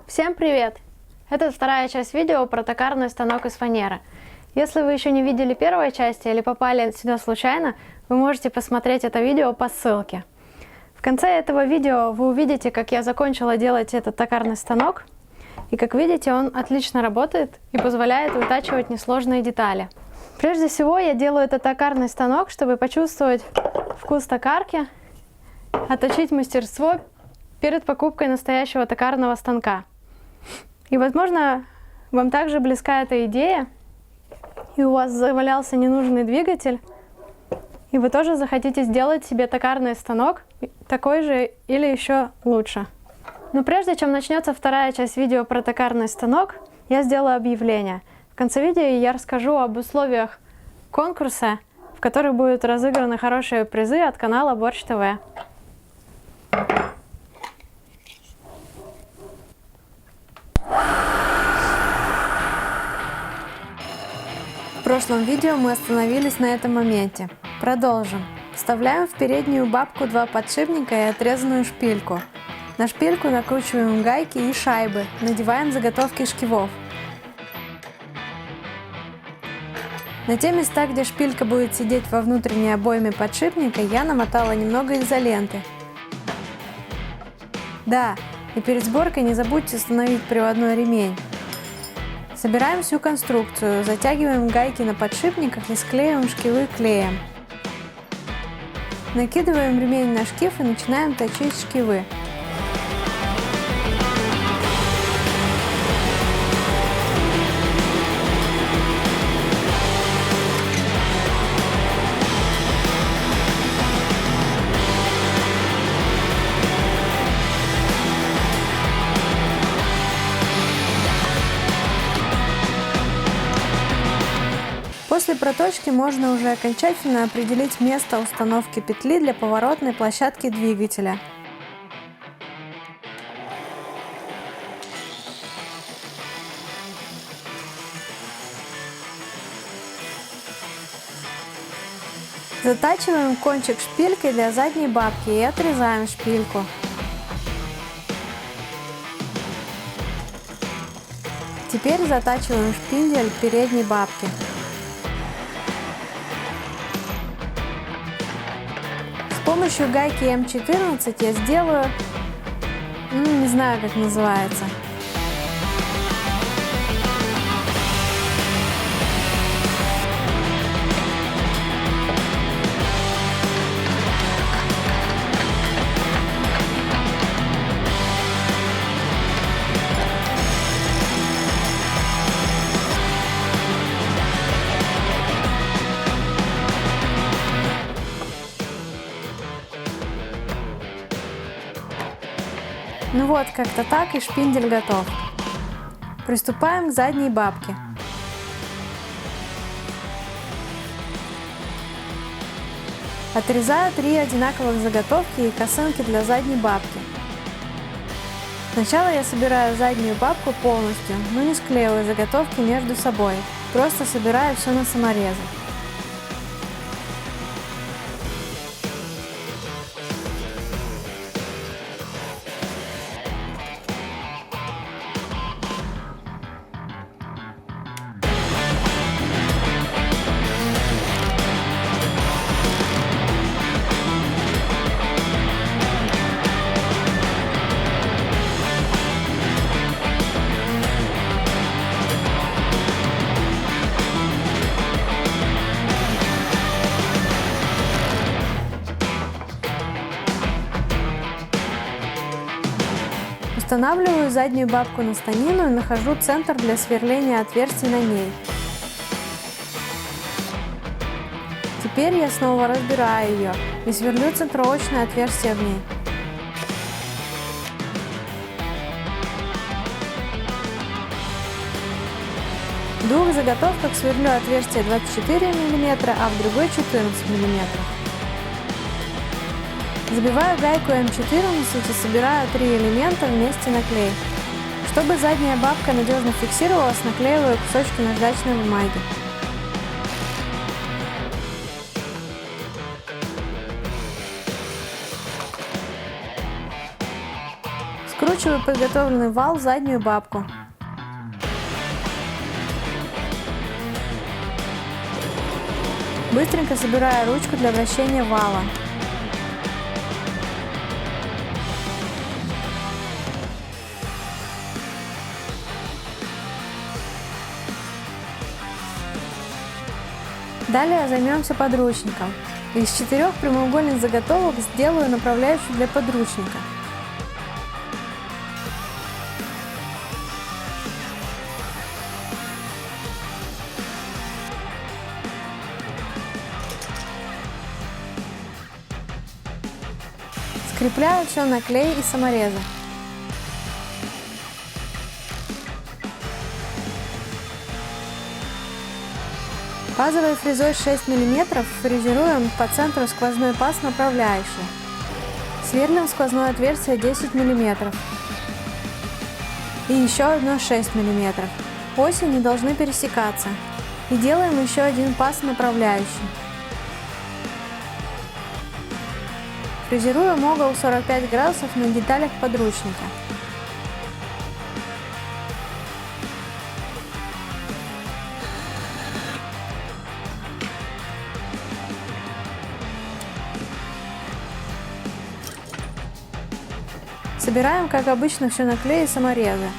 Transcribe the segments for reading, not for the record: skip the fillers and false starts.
Всем привет! Это вторая часть видео про токарный станок из фанеры. Если вы еще не видели первой части или попали сюда случайно, вы можете посмотреть это видео по ссылке. В конце этого видео вы увидите, как я закончила делать этот токарный станок. И как видите, он отлично работает и позволяет вытачивать несложные детали. Прежде всего я делаю этот токарный станок, чтобы почувствовать вкус токарки, отточить мастерство перед покупкой настоящего токарного станка. И, возможно, вам также близка эта идея, и у вас завалялся ненужный двигатель, и вы тоже захотите сделать себе токарный станок, такой же или еще лучше. Но прежде чем начнется вторая часть видео про токарный станок, я сделаю объявление. В конце видео я расскажу об условиях конкурса, в которых будут разыграны хорошие призы от канала Борщ ТВ. В прошлом видео мы остановились на этом моменте. Продолжим. Вставляем в переднюю бабку два подшипника и отрезанную шпильку. На шпильку накручиваем гайки и шайбы, надеваем заготовки шкивов. На те места, где шпилька будет сидеть во внутренней обойме подшипника, я намотала немного изоленты. Да, и перед сборкой не забудьте установить приводной ремень. Собираем всю конструкцию, затягиваем гайки на подшипниках и склеиваем шкивы клеем. Накидываем ремень на шкив и начинаем точить шкивы. После проточки можно уже окончательно определить место установки петли для поворотной площадки двигателя. Затачиваем кончик шпилькой для задней бабки и отрезаем шпильку. Теперь затачиваем шпиндель передней бабки. С помощью гайки М14 я сделаю, не знаю, как называется. Ну вот, как-то так, и шпиндель готов. Приступаем к задней бабке. Отрезаю 3 одинаковых заготовки и косынки для задней бабки. Сначала я собираю заднюю бабку полностью, но не склеиваю заготовки между собой. Просто собираю все на саморезы. Устанавливаю заднюю бабку на станину и нахожу центр для сверления отверстий на ней. Теперь я снова разбираю ее и сверлю центровочное отверстие в ней. В двух заготовках сверлю отверстие 24 мм, а в другой 14 мм. Забиваю гайку М14 и собираю 3 элемента вместе на клей. Чтобы задняя бабка надежно фиксировалась, наклеиваю кусочки наждачной бумаги. Скручиваю подготовленный вал в заднюю бабку. Быстренько собираю ручку для вращения вала. Далее займемся подручником. Из 4 прямоугольных заготовок сделаю направляющую для подручника. Скрепляю все на клей и саморезы. Пазовой фрезой 6 мм фрезеруем по центру сквозной паз направляющий. Сверлим сквозное отверстие 10 мм. И еще одно 6 мм. Оси не должны пересекаться. И делаем еще один паз направляющий. Фрезеруем угол 45 градусов на деталях подручника. Собираем, как обычно, все на клей и саморезы.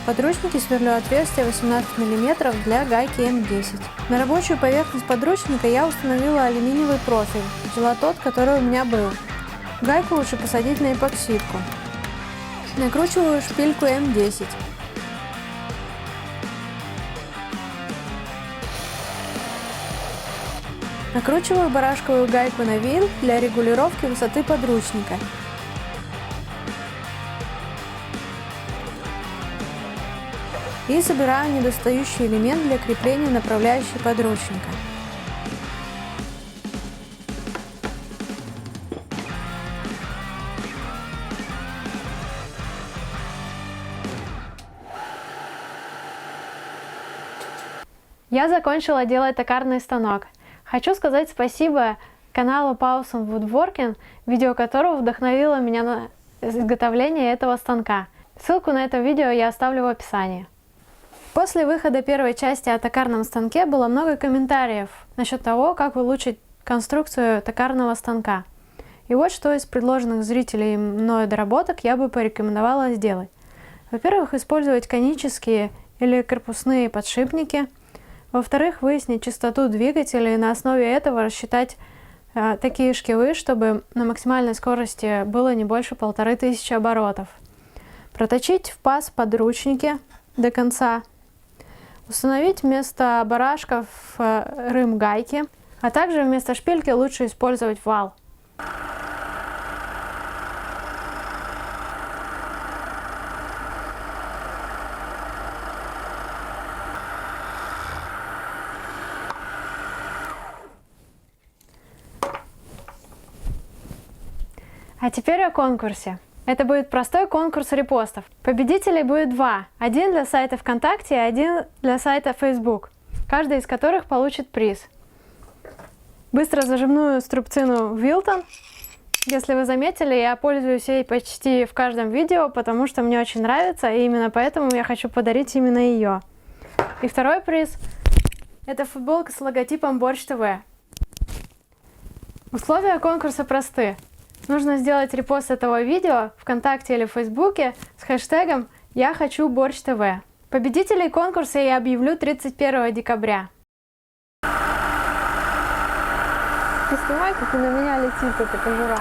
Подручники сверлю отверстие 18 мм для гайки М10. На рабочую поверхность подручника я установила алюминиевый профиль, взяла тот, который у меня был. Гайку лучше посадить на эпоксидку. Накручиваю шпильку М10. Накручиваю барашковую гайку на винт для регулировки высоты подручника. И собираю недостающий элемент для крепления направляющей подручника. Я закончила делать токарный станок. Хочу сказать спасибо каналу Pawson Woodworking, видео которого вдохновило меня на изготовление этого станка. Ссылку на это видео я оставлю в описании. После выхода первой части о токарном станке было много комментариев насчет того, как улучшить конструкцию токарного станка. И вот что из предложенных зрителей мною доработок я бы порекомендовала сделать. Во-первых, использовать конические или корпусные подшипники. Во-вторых, выяснить частоту двигателя и на основе этого рассчитать такие шкивы, чтобы на максимальной скорости было не больше 1500 оборотов. Проточить в паз подручники до конца. Установить вместо барашков рым гайки, а также вместо шпильки лучше использовать вал. А теперь о конкурсе. Это будет простой конкурс репостов. Победителей будет 2. Один для сайта ВКонтакте и один для сайта Facebook, каждый из которых получит приз. Быстро зажимную струбцину Wilton. Если вы заметили, я пользуюсь ей почти в каждом видео, потому что мне очень нравится, и именно поэтому я хочу подарить именно ее. И второй приз – это футболка с логотипом Борщ ТВ. Условия конкурса просты. Нужно сделать репост этого видео ВКонтакте или в Фейсбуке с хэштегом «Я хочу Борщ ТВ». Победителей конкурса я объявлю 31 декабря. Ты снимай, как на меня летит эта кожура.